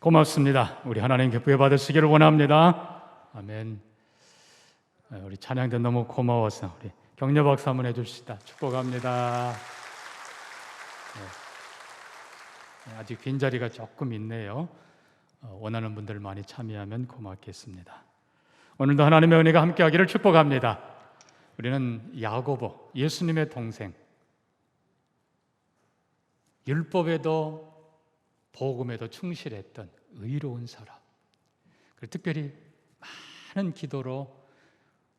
고맙습니다. 우리 하나님께 부여받으시기를 원합니다. 아멘. 우리 찬양대 너무 고마워서 우리 격려 박수 한번 해줍시다. 축복합니다. 네. 아직 빈자리가 조금 있네요. 원하는 분들 많이 참여하면 고맙겠습니다. 오늘도 하나님의 은혜가 함께하기를 축복합니다. 우리는 야고보, 예수님의 동생, 율법에도 복음에도 충실했던 의로운 사람, 그리고 특별히 많은 기도로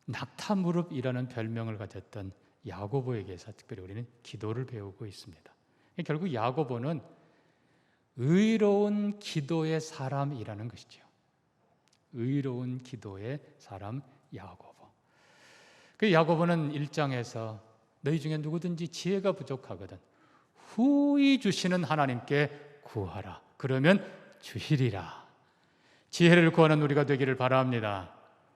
낙타무릎이라는 별명을 가졌던 야고보에게서 특별히 우리는 기도를 배우고 있습니다. 결국 야고보는 의로운 기도의 사람이라는 것이죠. 의로운 기도의 사람 야고보. 그 야고보는 1장에서 너희 중에 누구든지 지혜가 부족하거든 후히 주시는 하나님께 구하라. 그러면 주시리라. 지혜를 구하는 우리가 되기를 바랍니다.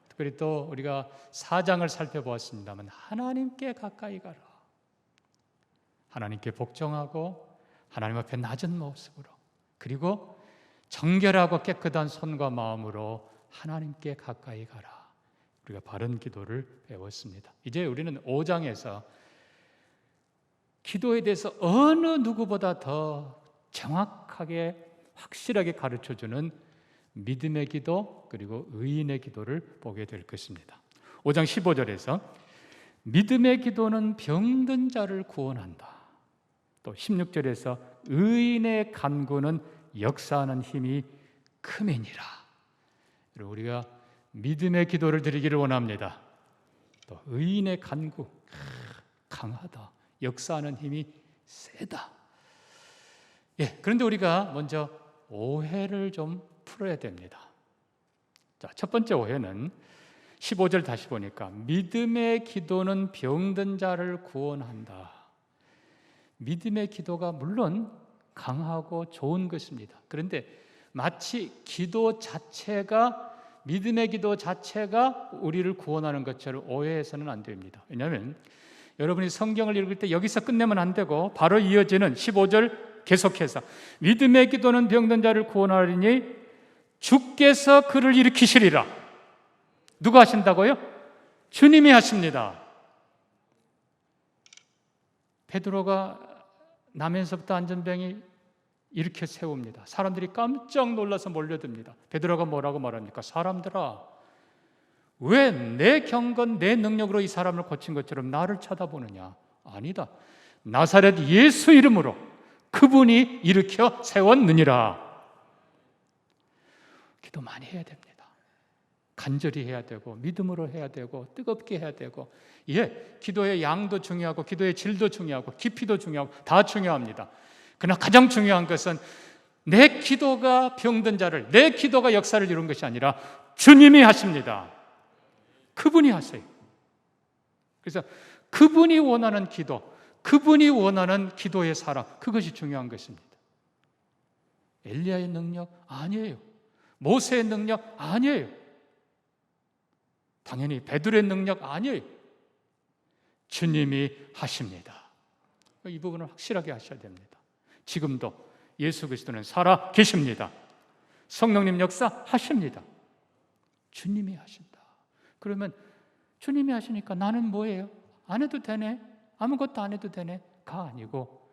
특별히 또 우리가 4장을 살펴보았습니다만 하나님께 가까이 가라. 하나님께 복종하고 하나님 앞에 낮은 모습으로, 그리고 정결하고 깨끗한 손과 마음으로 하나님께 가까이 가라. 우리가 바른 기도를 배웠습니다. 이제 우리는 5장에서 기도에 대해서 어느 누구보다 더 정확하게 확실하게 가르쳐주는 믿음의 기도 그리고 의인의 기도를 보게 될 것입니다. 5장 15절에서 믿음의 기도는 병든 자를 구원한다. 또 16절에서 의인의 간구는 역사하는 힘이 크매니라. 우리가 믿음의 기도를 드리기를 원합니다. 또 의인의 간구 강하다. 역사하는 힘이 세다. 그런데 우리가 먼저 오해를 좀 풀어야 됩니다. 자, 첫 번째 오해는 15절 다시 보니까 믿음의 기도는 병든 자를 구원한다. 믿음의 기도가 물론 강하고 좋은 것입니다. 그런데 마치 기도 자체가, 믿음의 기도 자체가 우리를 구원하는 것처럼 오해해서는 안 됩니다. 왜냐하면 여러분이 성경을 읽을 때 여기서 끝내면 안 되고 바로 이어지는 15절 계속해서 믿음의 기도는 병든 자를 구원하리니 주께서 그를 일으키시리라. 누가 하신다고요? 주님이 하십니다. 베드로가 나면서부터 안전병이 일으켜 세웁니다. 사람들이 깜짝 놀라서 몰려듭니다. 베드로가 뭐라고 말합니까? 사람들아, 왜 내 경건, 내 능력으로 이 사람을 고친 것처럼 나를 쳐다보느냐? 아니다. 나사렛 예수 이름으로 그분이 일으켜 세웠느니라. 기도 많이 해야 됩니다. 간절히 해야 되고 믿음으로 해야 되고 뜨겁게 해야 되고, 기도의 양도 중요하고 기도의 질도 중요하고 깊이도 중요하고 다 중요합니다. 그러나 가장 중요한 것은 내 기도가 병든 자를, 내 기도가 역사를 이룬 것이 아니라 주님이 하십니다. 그분이 하세요. 그래서 그분이 원하는 기도, 그분이 원하는 기도의 사랑, 그것이 중요한 것입니다. 엘리야의 능력 아니에요. 모세의 능력 아니에요. 당연히 베드로의 능력 아니에요. 주님이 하십니다. 이 부분을 확실하게 하셔야 됩니다. 지금도 예수 그리스도는 살아 계십니다. 성령님 역사하십니다. 주님이 하신다. 그러면 주님이 하시니까 나는 뭐예요? 안 해도 되네? 아무것도 안 해도 되네? 가 아니고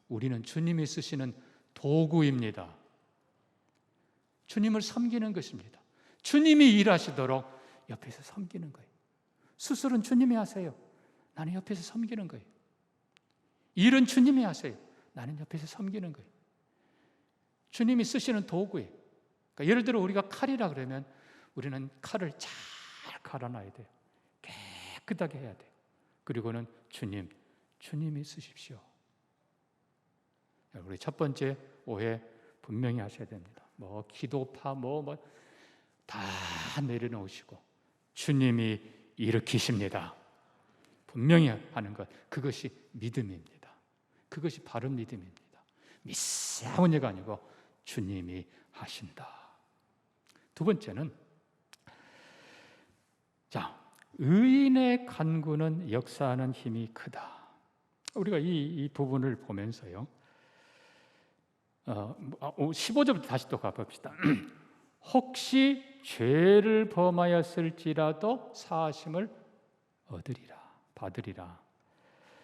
우리는 주님이 쓰시는 도구입니다. 주님을 섬기는 것입니다. 주님이 일하시도록 옆에서 섬기는 거예요. 수술은 주님이 하세요. 나는 옆에서 섬기는 거예요. 일은 주님이 하세요. 나는 옆에서 섬기는 거예요. 주님이 쓰시는 도구예요. 그러니까 예를 들어 우리가 칼이라 그러면 우리는 칼을 잘 갈아놔야 돼요. 깨끗하게 해야 돼요. 그리고는 주님이 쓰십시오. 우리 첫 번째 오해 분명히 하셔야 됩니다. 기도파 다 내려놓으시고 주님이 일으키십니다. 분명히 하는 것, 그것이 믿음입니다. 그것이 바른 믿음입니다. 미세한 예가 아니고 주님이 하신다. 두 번째는, 의인의 간구는 역사하는 힘이 크다. 우리가 이 부분을 보면서요, 15절부터 다시 또 가봅시다. 혹시 죄를 범하였을지라도 사하심을 받으리라.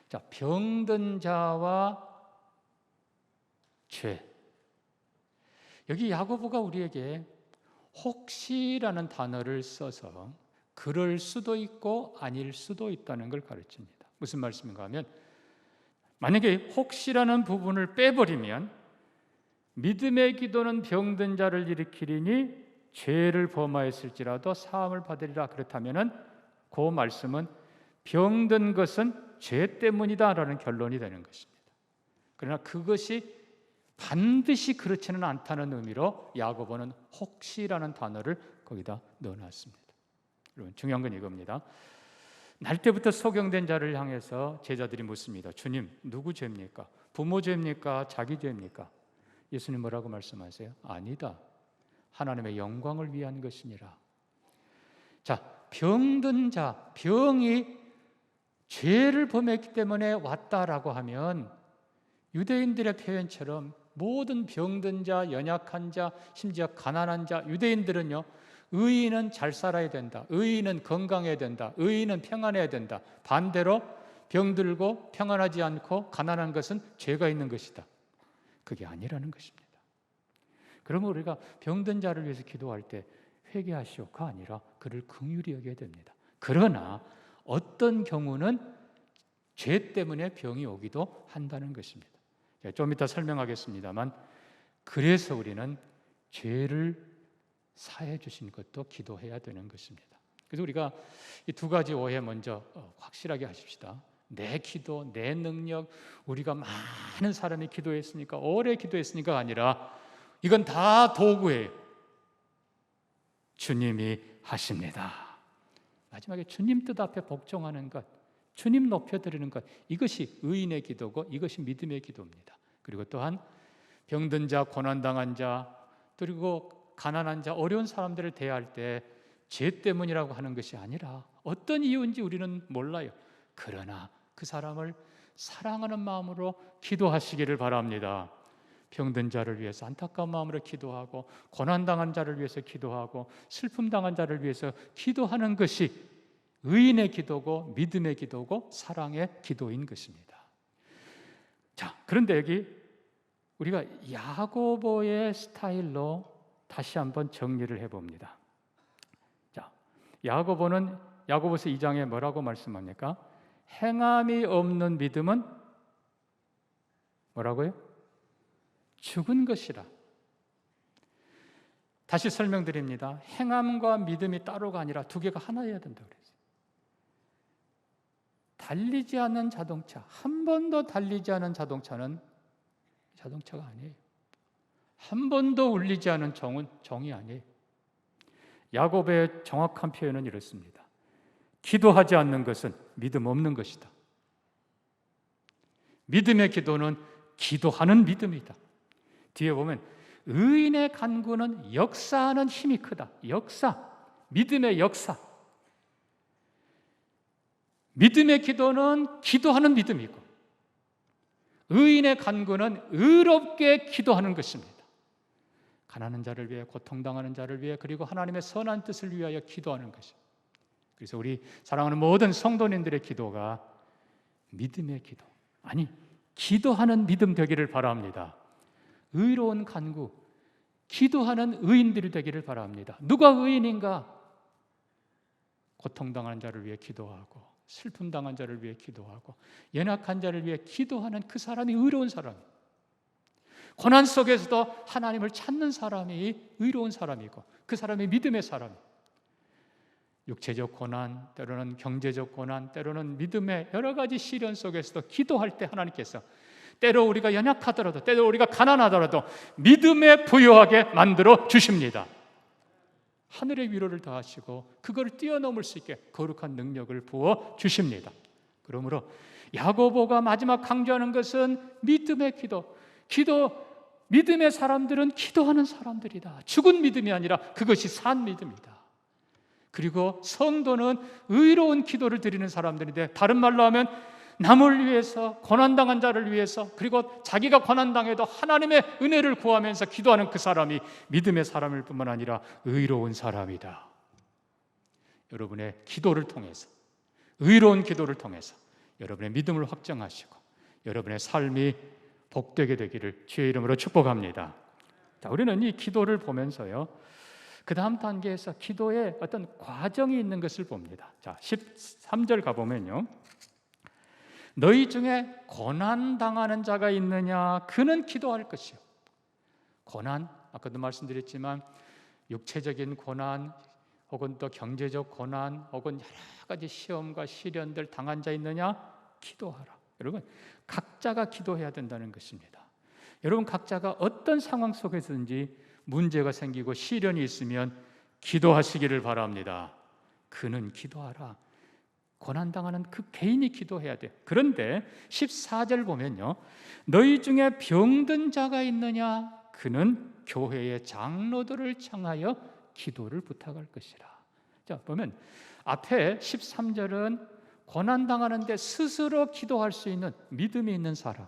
자, 병든 자와 죄. 여기 야고보가 우리에게 혹시라는 단어를 써서 그럴 수도 있고 아닐 수도 있다는 걸 가르칩니다. 무슨 말씀인가 하면, 만약에 혹시라는 부분을 빼버리면 믿음의 기도는 병든 자를 일으키리니 죄를 범하였을지라도 사함을 받으리라. 그렇다면은 그 말씀은 병든 것은 죄 때문이다라는 결론이 되는 것입니다. 그러나 그것이 반드시 그렇지는 않다는 의미로 야고보는 혹시라는 단어를 거기다 넣어놨습니다. 여러분, 중요한 건 이겁니다. 날 때부터 소경된 자를 향해서 제자들이 묻습니다. 주님, 누구 죄입니까? 부모 죄입니까? 자기 죄입니까? 예수님 뭐라고 말씀하세요? 아니다. 하나님의 영광을 위한 것이니라. 자, 병든 자, 병이 죄를 범했기 때문에 왔다라고 하면 유대인들의 표현처럼 모든 병든 자, 연약한 자, 심지어 가난한 자, 유대인들은요, 의인은 잘 살아야 된다, 의인은 건강해야 된다, 의인은 평안해야 된다. 반대로 병들고 평안하지 않고 가난한 것은 죄가 있는 것이다. 그게 아니라는 것입니다. 그러면 우리가 병든 자를 위해서 기도할 때 회개하시오가 아니라 그를 긍휼히 여겨야 됩니다. 그러나 어떤 경우는 죄 때문에 병이 오기도 한다는 것입니다. 좀 이따 설명하겠습니다만, 그래서 우리는 죄를 사해 주신 것도 기도해야 되는 것입니다. 그래서 우리가 이 두 가지 오해 먼저 확실하게 하십시다. 내 기도, 내 능력, 우리가 많은 사람이 기도했으니까, 오래 기도했으니까 아니라 이건 다 도구예요. 주님이 하십니다. 마지막에 주님 뜻 앞에 복종하는 것, 주님 높여드리는 것, 이것이 의인의 기도고 이것이 믿음의 기도입니다. 그리고 또한 병든 자, 고난당한 자, 그리고 가난한 자, 어려운 사람들을 대할 때 죄 때문이라고 하는 것이 아니라 어떤 이유인지 우리는 몰라요. 그러나 그 사람을 사랑하는 마음으로 기도하시기를 바랍니다. 병든 자를 위해서 안타까운 마음으로 기도하고, 고난당한 자를 위해서 기도하고, 슬픔당한 자를 위해서 기도하는 것이 의인의 기도고 믿음의 기도고 사랑의 기도인 것입니다. 자, 그런데 여기 우리가 야고보의 스타일로 다시 한번 정리를 해봅니다. 자, 야고보는 야고보서 2장에 뭐라고 말씀합니까? 행함이 없는 믿음은 뭐라고요? 죽은 것이라. 다시 설명드립니다. 행함과 믿음이 따로가 아니라 두 개가 하나여야 된다고 그랬어요. 달리지 않는 자동차, 한 번도 달리지 않은 자동차는 자동차가 아니에요. 한 번도 울리지 않은 정은 정이 아니에요. 야고보의 정확한 표현은 이렇습니다. 기도하지 않는 것은 믿음 없는 것이다. 믿음의 기도는 기도하는 믿음이다. 뒤에 보면 의인의 간구는 역사하는 힘이 크다. 역사, 믿음의 역사. 믿음의 기도는 기도하는 믿음이고, 의인의 간구는 의롭게 기도하는 것입니다. 가난한 자를 위해, 고통당하는 자를 위해, 그리고 하나님의 선한 뜻을 위하여 기도하는 것입니다. 그래서 우리 사랑하는 모든 성도님들의 기도가 믿음의 기도, 아니 기도하는 믿음 되기를 바랍니다. 의로운 간구, 기도하는 의인들이 되기를 바랍니다. 누가 의인인가? 고통당하는 자를 위해 기도하고, 슬픔 당한 자를 위해 기도하고, 연약한 자를 위해 기도하는 그 사람이 의로운 사람이에요. 고난 속에서도 하나님을 찾는 사람이 의로운 사람이고, 그 사람이 믿음의 사람이에요. 육체적 고난, 때로는 경제적 고난, 때로는 믿음의 여러 가지 시련 속에서도 기도할 때 하나님께서 때로 우리가 연약하더라도, 때로 우리가 가난하더라도 믿음에 부유하게 만들어 주십니다. 하늘의 위로를 더하시고 그걸 뛰어넘을 수 있게 거룩한 능력을 부어 주십니다. 그러므로 야고보가 마지막 강조하는 것은 믿음의 기도. 믿음의 사람들은 기도하는 사람들이다. 죽은 믿음이 아니라 그것이 산 믿음이다. 그리고 성도는 의로운 기도를 드리는 사람들인데, 다른 말로 하면 남을 위해서, 고난당한 자를 위해서, 그리고 자기가 고난당해도 하나님의 은혜를 구하면서 기도하는 그 사람이 믿음의 사람일 뿐만 아니라 의로운 사람이다. 여러분의 기도를 통해서, 의로운 기도를 통해서 여러분의 믿음을 확정하시고 여러분의 삶이 복되게 되기를 주의 이름으로 축복합니다. 자, 우리는 이 기도를 보면서요, 그 다음 단계에서 기도에 어떤 과정이 있는 것을 봅니다. 자, 13절 가보면요, 너희 중에 고난당하는 자가 있느냐? 그는 기도할 것이요. 고난, 아까도 말씀드렸지만 육체적인 고난, 혹은 또 경제적 고난, 혹은 여러 가지 시험과 시련들 당한 자 있느냐? 기도하라. 여러분, 각자가 기도해야 된다는 것입니다. 여러분, 각자가 어떤 상황 속에서든지 문제가 생기고 시련이 있으면 기도하시기를 바랍니다. 그는 기도하라. 고난당하는 그 개인이 기도해야 돼. 그런데 14절 보면요, 너희 중에 병든 자가 있느냐? 그는 교회의 장로들을 청하여 기도를 부탁할 것이라. 자, 보면 앞에 13절은 고난당하는데 스스로 기도할 수 있는 믿음이 있는 사람,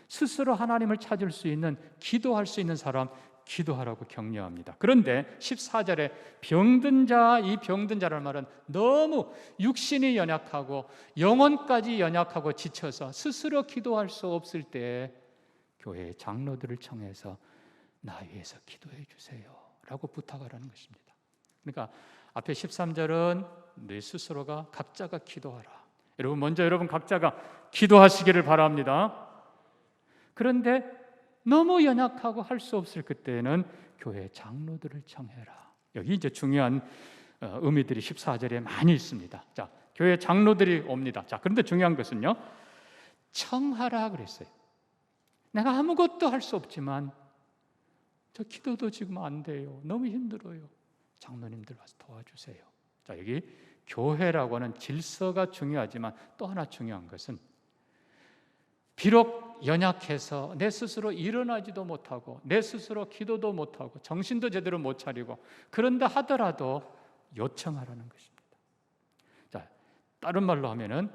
스스로 하나님을 찾을 수 있는, 기도할 수 있는 사람 기도하라고 격려합니다. 그런데 14절에 병든 자, 이 병든 자라는 말은 너무 육신이 연약하고 영혼까지 연약하고 지쳐서 스스로 기도할 수 없을 때 교회의 장로들을 청해서 나 위해서 기도해 주세요 라고 부탁하라는 것입니다. 그러니까 앞에 13절은 내 스스로가 각자가 기도하라. 여러분, 먼저 여러분 각자가 기도하시기를 바랍니다. 그런데 너무 연약하고 할 수 없을 그때는 교회 장로들을 청해라. 여기 이제 중요한 의미들이 14절에 많이 있습니다. 자, 교회 장로들이 옵니다. 자, 그런데 중요한 것은요, 청하라 그랬어요. 내가 아무것도 할 수 없지만 저 기도도 지금 안 돼요. 너무 힘들어요. 장로님들 와서 도와주세요. 자, 여기 교회라고 하는 질서가 중요하지만 또 하나 중요한 것은 비록 연약해서 내 스스로 일어나지도 못하고 내 스스로 기도도 못하고 정신도 제대로 못 차리고 그런다 하더라도 요청하라는 것입니다. 자, 다른 말로 하면은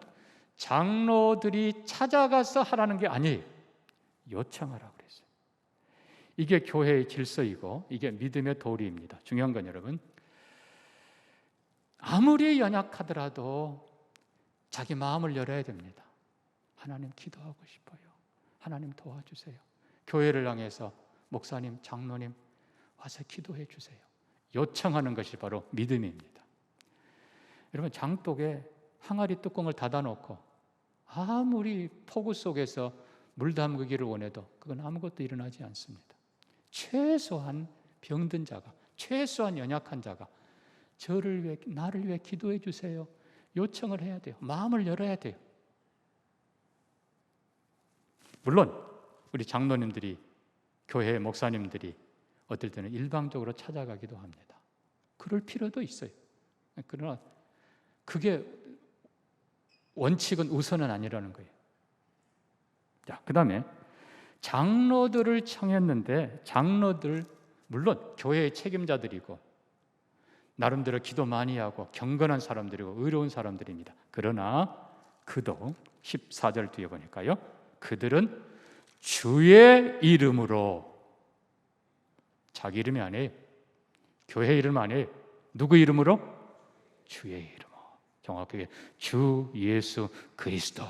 장로들이 찾아가서 하라는 게 아니에요. 요청하라고 그랬어요. 이게 교회의 질서이고 이게 믿음의 도리입니다. 중요한 건 여러분, 아무리 연약하더라도 자기 마음을 열어야 됩니다. 하나님 기도하고 싶어요. 하나님 도와주세요. 교회를 향해서 목사님, 장로님 와서 기도해 주세요. 요청하는 것이 바로 믿음입니다. 여러분, 장독에 항아리 뚜껑을 닫아놓고 아무리 폭우 속에서 물 담그기를 원해도 그건 아무것도 일어나지 않습니다. 최소한 병든 자가, 최소한 연약한 자가 저를 위해, 나를 위해 기도해 주세요. 요청을 해야 돼요. 마음을 열어야 돼요. 물론 우리 장로님들이, 교회 목사님들이 어떨 때는 일방적으로 찾아가기도 합니다. 그럴 필요도 있어요. 그러나 그게 원칙은 우선은 아니라는 거예요. 자, 그 다음에 장로들을 청했는데 장로들 물론 교회의 책임자들이고 나름대로 기도 많이 하고 경건한 사람들이고 의로운 사람들입니다. 그러나 그도 14절 뒤에 보니까요, 그들은 주의 이름으로, 자기 이름이 아니에요. 교회 이름 아니에요. 누구 이름으로? 주의 이름으로. 정확하게 주 예수 그리스도.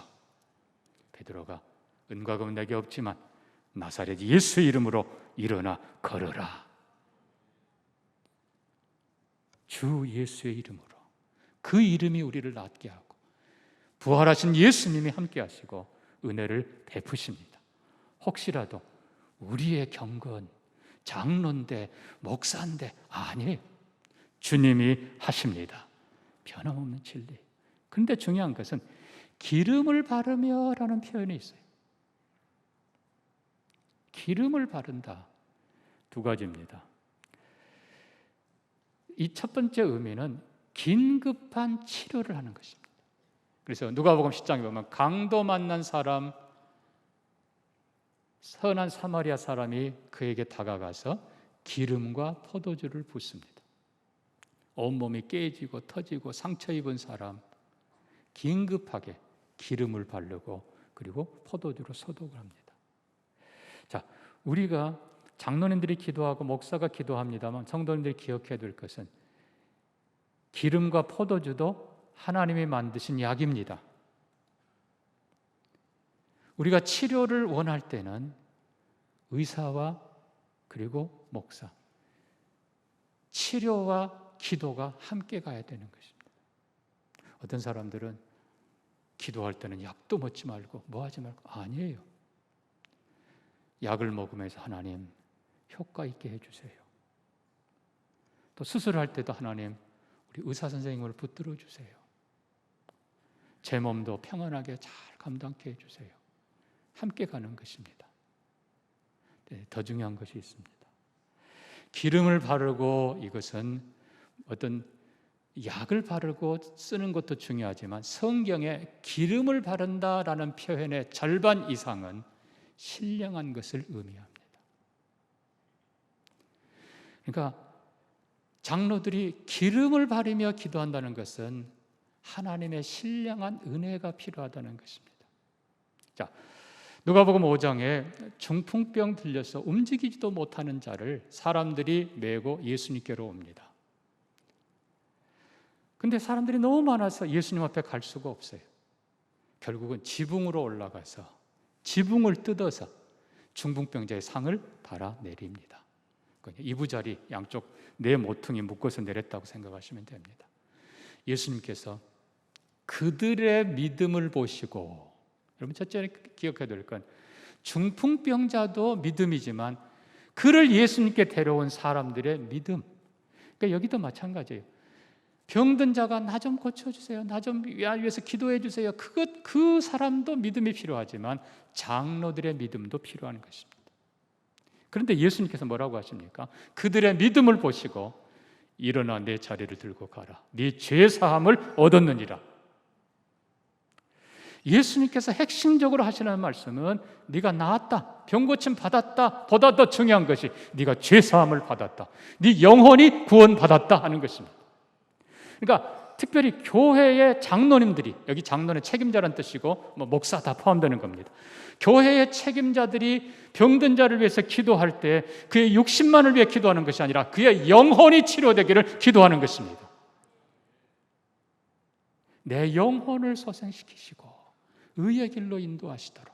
베드로가 은과 금은 내게 없지만 나사렛 예수 이름으로 일어나 걸어라. 주 예수의 이름으로. 그 이름이 우리를 낫게 하고 부활하신 예수님이 함께 하시고 은혜를 베푸십니다. 혹시라도 우리의 경건, 장로인데 목사인데 아니에요. 주님이 하십니다. 변함없는 진리. 그런데 중요한 것은 기름을 바르며 라는 표현이 있어요. 기름을 바른다. 두 가지입니다. 이 첫 번째 의미는 긴급한 치료를 하는 것입니다. 그래서 누가복음 10장에 보면 강도 만난 사람, 선한 사마리아 사람이 그에게 다가가서 기름과 포도주를 붓습니다. 온몸이 깨지고 터지고 상처 입은 사람, 긴급하게 기름을 바르고 그리고 포도주로 소독을 합니다. 자, 우리가 장로님들이 기도하고 목사가 기도합니다만 성도님들이 기억해야 될 것은 기름과 포도주도 하나님이 만드신 약입니다. 우리가 치료를 원할 때는 의사와 그리고 목사, 치료와 기도가 함께 가야 되는 것입니다. 어떤 사람들은 기도할 때는 약도 먹지 말고 뭐 하지 말고, 아니에요. 약을 먹으면서 하나님 효과 있게 해주세요. 또 수술할 때도 하나님 우리 의사 선생님을 붙들어 주세요. 제 몸도 평안하게 잘 감당케 해주세요. 함께 가는 것입니다. 네, 더 중요한 것이 있습니다. 기름을 바르고, 이것은 어떤 약을 바르고 쓰는 것도 중요하지만 성경에 기름을 바른다라는 표현의 절반 이상은 신령한 것을 의미합니다. 그러니까 장로들이 기름을 바르며 기도한다는 것은 하나님의 신령한 은혜가 필요하다는 것입니다. 자, 누가복음 5장에 중풍병 들려서 움직이지도 못하는 자를 사람들이 메고 예수님께로 옵니다. 근데 사람들이 너무 많아서 예수님 앞에 갈 수가 없어요. 결국은 지붕으로 올라가서 지붕을 뜯어서 중풍병자의 상을 달아내립니다. 이부자리 양쪽 네 모퉁이 묶어서 내렸다고 생각하시면 됩니다. 예수님께서 그들의 믿음을 보시고, 여러분 첫째 기억해야 될 건 중풍병자도 믿음이지만 그를 예수님께 데려온 사람들의 믿음. 그러니까 여기도 마찬가지예요. 병든 자가 나 좀 고쳐주세요, 나 좀 위해서 기도해 주세요. 그 사람도 믿음이 필요하지만 장로들의 믿음도 필요한 것입니다. 그런데 예수님께서 뭐라고 하십니까? 그들의 믿음을 보시고 일어나 내 자리를 들고 가라. 네 죄 사함을 얻었느니라. 예수님께서 핵심적으로 하시는 말씀은 네가 나았다, 병 고침 받았다, 보다 더 중요한 것이 네가 죄 사함을 받았다, 네 영혼이 구원받았다 하는 것입니다. 그러니까 특별히 교회의 장로님들이, 여기 장로는 책임자라는 뜻이고 목사 다 포함되는 겁니다. 교회의 책임자들이 병든 자를 위해서 기도할 때 그의 육신만을 위해 기도하는 것이 아니라 그의 영혼이 치료되기를 기도하는 것입니다. 내 영혼을 소생시키시고 의의 길로 인도하시도록.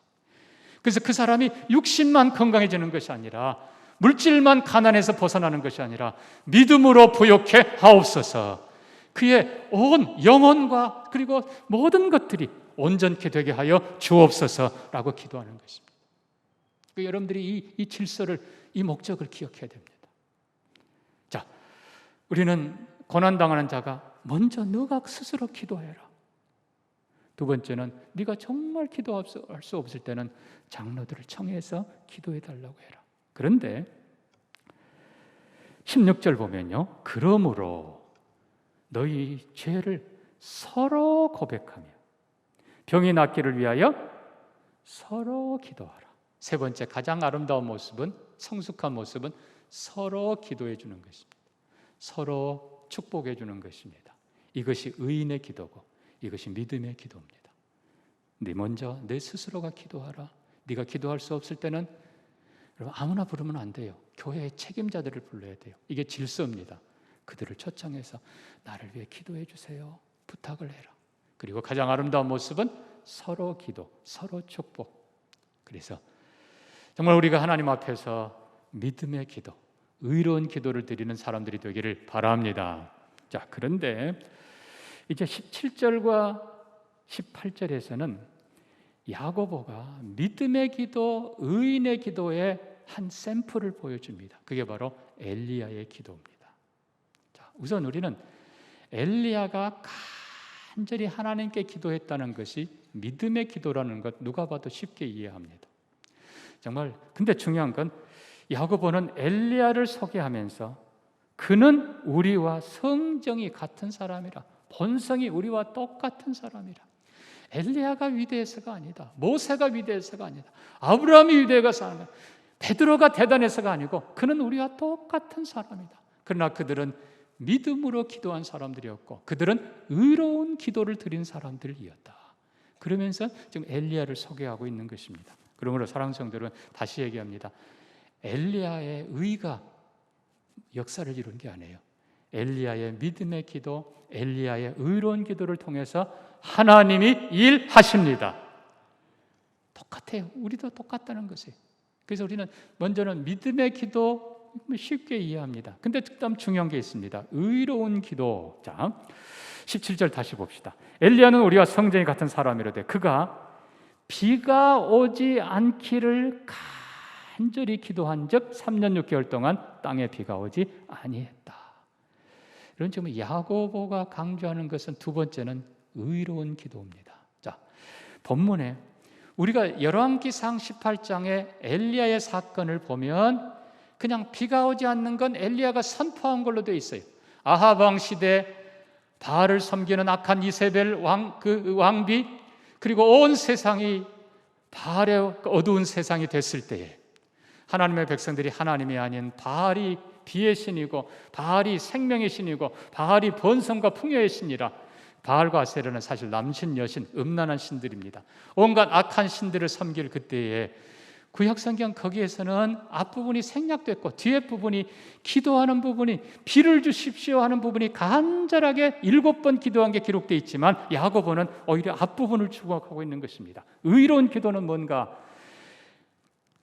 그래서 그 사람이 육신만 건강해지는 것이 아니라, 물질만 가난해서 벗어나는 것이 아니라 믿음으로 부욕해 하옵소서. 그의 온 영혼과 그리고 모든 것들이 온전케 되게 하여 주옵소서라고 기도하는 것입니다. 여러분들이 이 질서를, 이 목적을 기억해야 됩니다. 자, 우리는 고난당하는 자가 먼저 너가 스스로 기도해라. 두 번째는 네가 정말 기도할 수 없을 때는 장로들을 청해서 기도해 달라고 해라. 그런데 16절 보면요, 그러므로 너희 죄를 서로 고백하며 병이 낫기를 위하여 서로 기도하라. 세 번째 가장 아름다운 모습은, 성숙한 모습은 서로 기도해 주는 것입니다. 서로 축복해 주는 것입니다. 이것이 의인의 기도고 이것이 믿음의 기도입니다. 네 먼저 내 스스로가 기도하라. 네가 기도할 수 없을 때는 여러분 아무나 부르면 안 돼요. 교회의 책임자들을 불러야 돼요. 이게 질서입니다. 그들을 초청해서 나를 위해 기도해 주세요, 부탁을 해라. 그리고 가장 아름다운 모습은 서로 기도, 서로 축복. 그래서 정말 우리가 하나님 앞에서 믿음의 기도, 의로운 기도를 드리는 사람들이 되기를 바랍니다. 자, 그런데 이제 17절과 18절에서는 야고보가 믿음의 기도, 의인의 기도의 한 샘플을 보여줍니다. 그게 바로 엘리야의 기도입니다. 자, 우선 우리는 엘리야가 간절히 하나님께 기도했다는 것이 믿음의 기도라는 것 누가 봐도 쉽게 이해합니다. 정말 근데 중요한 건 야고보는 엘리야를 소개하면서 그는 우리와 성정이 같은 사람이라, 본성이 우리와 똑같은 사람이라. 엘리야가 위대해서가 아니다, 모세가 위대해서가 아니다, 아브라함이 위대해서가 아니다, 베드로가 대단해서가 아니고 그는 우리와 똑같은 사람이다. 그러나 그들은 믿음으로 기도한 사람들이었고 그들은 의로운 기도를 드린 사람들이었다. 그러면서 지금 엘리야를 소개하고 있는 것입니다. 그러므로 사랑하는 성도들은 다시 얘기합니다. 엘리야의 의가 역사를 이룬 게 아니에요. 엘리야의 믿음의 기도, 엘리야의 의로운 기도를 통해서 하나님이 일하십니다. 똑같아요. 우리도 똑같다는 것이에요. 그래서 우리는 먼저는 믿음의 기도 쉽게 이해합니다. 근데 그다음 중요한 게 있습니다. 의로운 기도. 자, 17절 다시 봅시다. 엘리야는 우리와 성전이 같은 사람이로되 그가 비가 오지 않기를 간절히 기도한즉 3년 6개월 동안 땅에 비가 오지 아니했다. 이런 지금 야고보가 강조하는 것은 두 번째는 의로운 기도입니다. 자, 본문에 우리가 열왕기상 18장의 엘리야의 사건을 보면 그냥 비가 오지 않는 건 엘리야가 선포한 걸로 되어 있어요. 아합 왕 시대 바알을 섬기는 악한 이세벨 왕비, 그리고 온 세상이 바알의 어두운 세상이 됐을 때에 하나님의 백성들이 하나님이 아닌 바알이 비의 신이고 바알이 생명의 신이고 바알이 번성과 풍요의 신이라, 바알과 아세라는 사실 남신, 여신, 음란한 신들입니다. 온갖 악한 신들을 섬길 그때에 구약성경 거기에서는 앞부분이 생략됐고 뒤에 부분이 기도하는 부분이 비를 주십시오 하는 부분이 간절하게 7번 기도한 게 기록되어 있지만 야고보는 오히려 앞부분을 추구하고 있는 것입니다. 의로운 기도는 뭔가?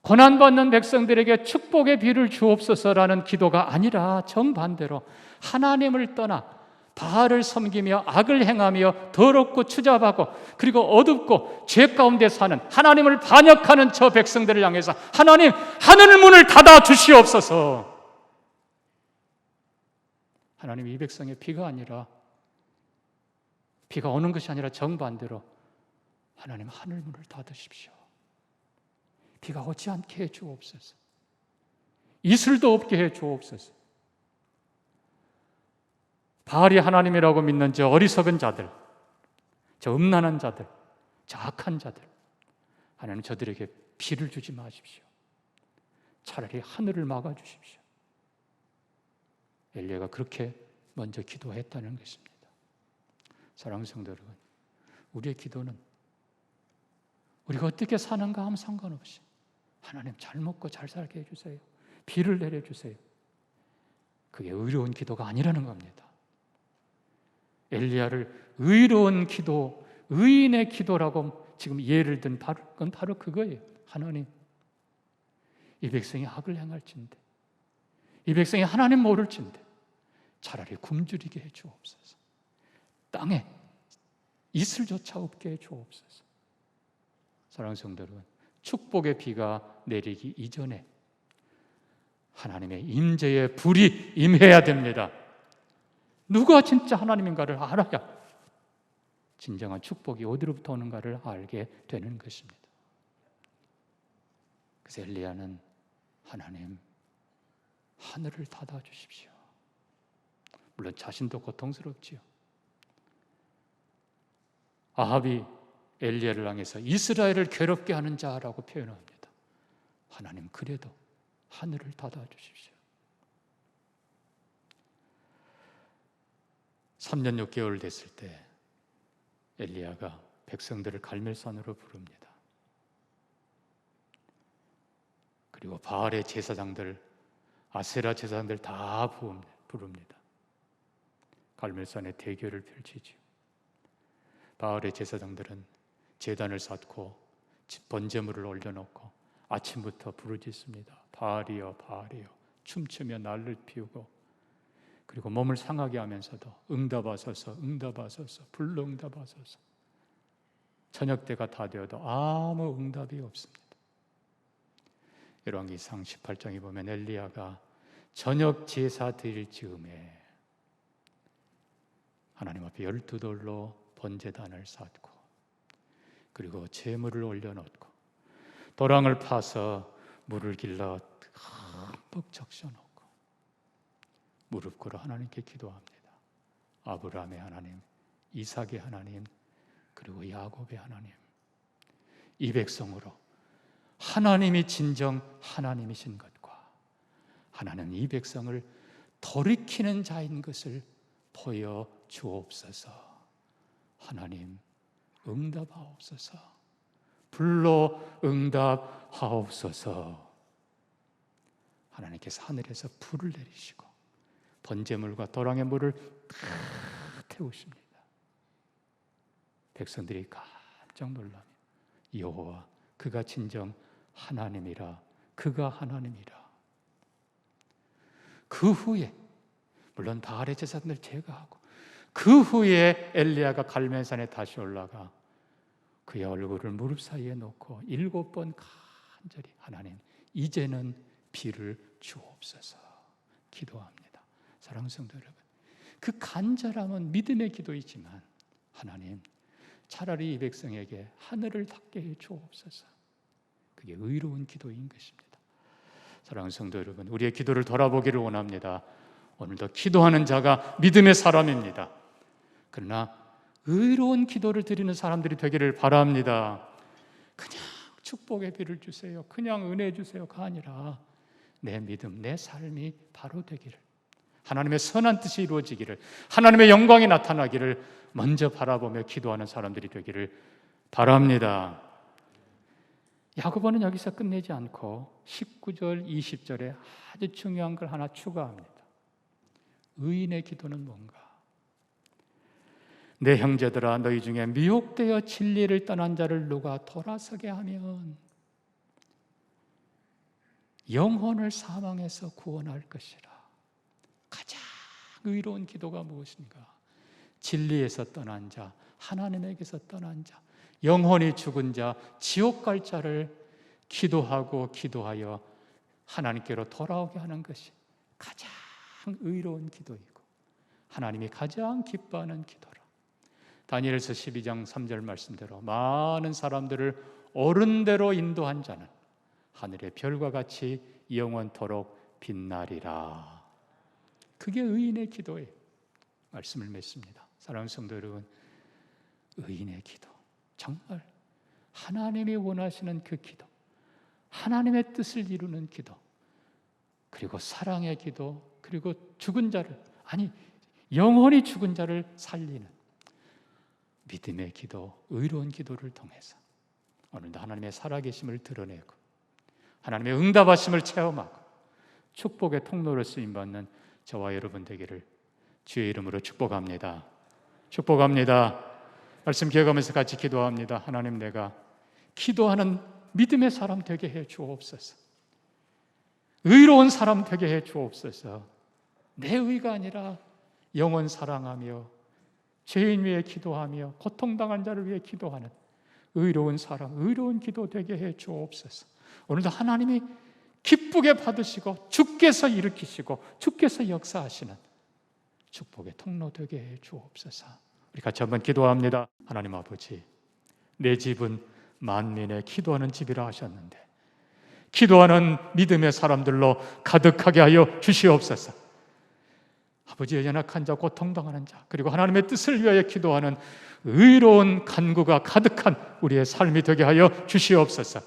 고난받는 백성들에게 축복의 비를 주옵소서라는 기도가 아니라 정반대로 하나님을 떠나 바알을 섬기며 악을 행하며 더럽고 추잡하고 그리고 어둡고 죄 가운데 사는 하나님을 반역하는 저 백성들을 향해서 하나님, 하늘 문을 닫아 주시옵소서. 하나님, 이 백성의 비가 아니라, 비가 오는 것이 아니라 정반대로 하나님, 하늘 문을 닫으십시오. 비가 오지 않게 해 주옵소서. 이슬도 없게 해 주옵소서. 바알이 하나님이라고 믿는 저 어리석은 자들, 저 음란한 자들, 저 악한 자들, 하나님 저들에게 비를 주지 마십시오. 차라리 하늘을 막아주십시오. 엘리야가 그렇게 먼저 기도했다는 것입니다. 사랑하는 성도 여러분, 우리의 기도는 우리가 어떻게 사는가 하면 상관없이 하나님 잘 먹고 잘 살게 해주세요. 비를 내려주세요. 그게 의로운 기도가 아니라는 겁니다. 엘리야를 의로운 기도, 의인의 기도라고 지금 예를 든 건 바로 그거예요. 하나님, 이 백성이 악을 행할진대, 이 백성이 하나님 모를진대 차라리 굶주리게 해 주옵소서. 땅에 이슬조차 없게 해 주옵소서. 사랑하는 성도 여러분, 축복의 비가 내리기 이전에 하나님의 임재의 불이 임해야 됩니다. 누가 진짜 하나님인가를 알아야 진정한 축복이 어디로부터 오는가를 알게 되는 것입니다. 그래서 엘리야는 하나님, 하늘을 닫아 주십시오. 물론 자신도 고통스럽지요. 아합이 엘리야를 향해서 이스라엘을 괴롭게 하는 자라고 표현합니다. 하나님, 그래도 하늘을 닫아 주십시오. 3년 6개월 됐을 때 엘리야가 백성들을 갈멜산으로 부릅니다. 그리고 바알의 제사장들, 아세라 제사장들 다 부릅니다. 갈멜산에 대결을 펼치죠. 바알의 제사장들은 제단을 쌓고 번제물을 올려놓고 아침부터 부르짖습니다. 바알이여, 바알이여, 춤추며 날을 피우고, 그리고 몸을 상하게 하면서도 응답하소서, 응답하소서, 불응답하소서. 저녁 때가 다 되어도 아무 응답이 없습니다. 열왕기상 18장에 보면 엘리야가 저녁 제사 드릴 즈음에 하나님 앞에 12돌로 번제단을 쌓고, 그리고 제물을 올려놓고 도랑을 파서 물을 길러 흠뻑 적셔놓고 무릎 꿇어 하나님께 기도합니다. 아브라함의 하나님, 이삭의 하나님, 그리고 야곱의 하나님, 이 백성으로 하나님이 진정 하나님이신 것과 하나님 이 백성을 돌이키는 자인 것을 보여 주옵소서. 하나님, 응답하옵소서. 불러 응답하옵소서. 하나님께서 하늘에서 불을 내리시고 번제물과 도랑의 물을 다 태우십니다. 백성들이 깜짝 놀라며 여호와 그가 진정 하나님이라, 그가 하나님이라. 그 후에 물론 바알의 제사들을 제거하고 그 후에 엘리야가 갈멜산에 다시 올라가 그의 얼굴을 무릎 사이에 놓고 7번 간절히 하나님 이제는 비를 주옵소서 기도합니다. 사랑하는 성도 여러분, 그 간절함은 믿음의 기도이지만 하나님 차라리 이 백성에게 하늘을 닫게 해 주옵소서. 그게 의로운 기도인 것입니다. 사랑하는 성도 여러분, 우리의 기도를 돌아보기를 원합니다. 오늘도 기도하는 자가 믿음의 사람입니다. 그러나 의로운 기도를 드리는 사람들이 되기를 바랍니다. 그냥 축복의 비를 주세요, 그냥 은혜 주세요가 아니라 내 믿음, 내 삶이 바로 되기를, 하나님의 선한 뜻이 이루어지기를, 하나님의 영광이 나타나기를 먼저 바라보며 기도하는 사람들이 되기를 바랍니다. 야고보는 여기서 끝내지 않고 19절, 20절에 아주 중요한 걸 하나 추가합니다. 의인의 기도는 뭔가? 내 형제들아, 너희 중에 미혹되어 진리를 떠난 자를 누가 돌아서게 하면 영혼을 사망에서 구원할 것이라. 가장 의로운 기도가 무엇인가? 진리에서 떠난 자, 하나님에게서 떠난 자, 영혼이 죽은 자, 지옥 갈 자를 기도하고 기도하여 하나님께로 돌아오게 하는 것이 가장 의로운 기도이고 하나님이 가장 기뻐하는 기도라. 다니엘서 12장 3절 말씀대로 많은 사람들을 옳은 대로 인도한 자는 하늘의 별과 같이 영원토록 빛나리라. 그게 의인의 기도예요. 말씀을 맺습니다. 사랑하는 성도 여러분, 의인의 기도, 정말 하나님이 원하시는 그 기도, 하나님의 뜻을 이루는 기도, 그리고 사랑의 기도, 그리고 죽은 자를, 아니 영혼이 죽은 자를 살리는 믿음의 기도, 의로운 기도를 통해서 오늘도 하나님의 살아계심을 드러내고 하나님의 응답하심을 체험하고 축복의 통로로 쓰임받는 저와 여러분 되기를 주의 이름으로 축복합니다. 축복합니다. 말씀 기억하면서 같이 기도합니다. 하나님, 내가 기도하는 믿음의 사람 되게 해 주옵소서. 의로운 사람 되게 해 주옵소서. 내 의가 아니라 영혼 사랑하며 죄인 위해 기도하며 고통당한 자를 위해 기도하는 의로운 사람, 의로운 기도 되게 해 주옵소서. 오늘도 하나님이 기쁘게 받으시고 주께서 일으키시고 주께서 역사하시는 축복의 통로 되게 해 주옵소서. 우리 같이 한번 기도합니다. 하나님 아버지, 내 집은 만민의 기도하는 집이라 하셨는데 기도하는 믿음의 사람들로 가득하게 하여 주시옵소서. 아버지의 연약한 자, 고통당하는 자, 그리고 하나님의 뜻을 위하여 기도하는 의로운 간구가 가득한 우리의 삶이 되게 하여 주시옵소서.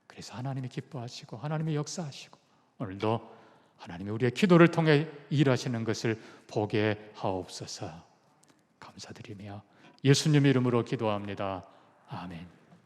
그래서 하나님이 기뻐하시고 하나님이 역사하시고 오늘도 하나님이 우리의 기도를 통해 일하시는 것을 보게 하옵소서. 감사드리며 예수님 이름으로 기도합니다. 아멘.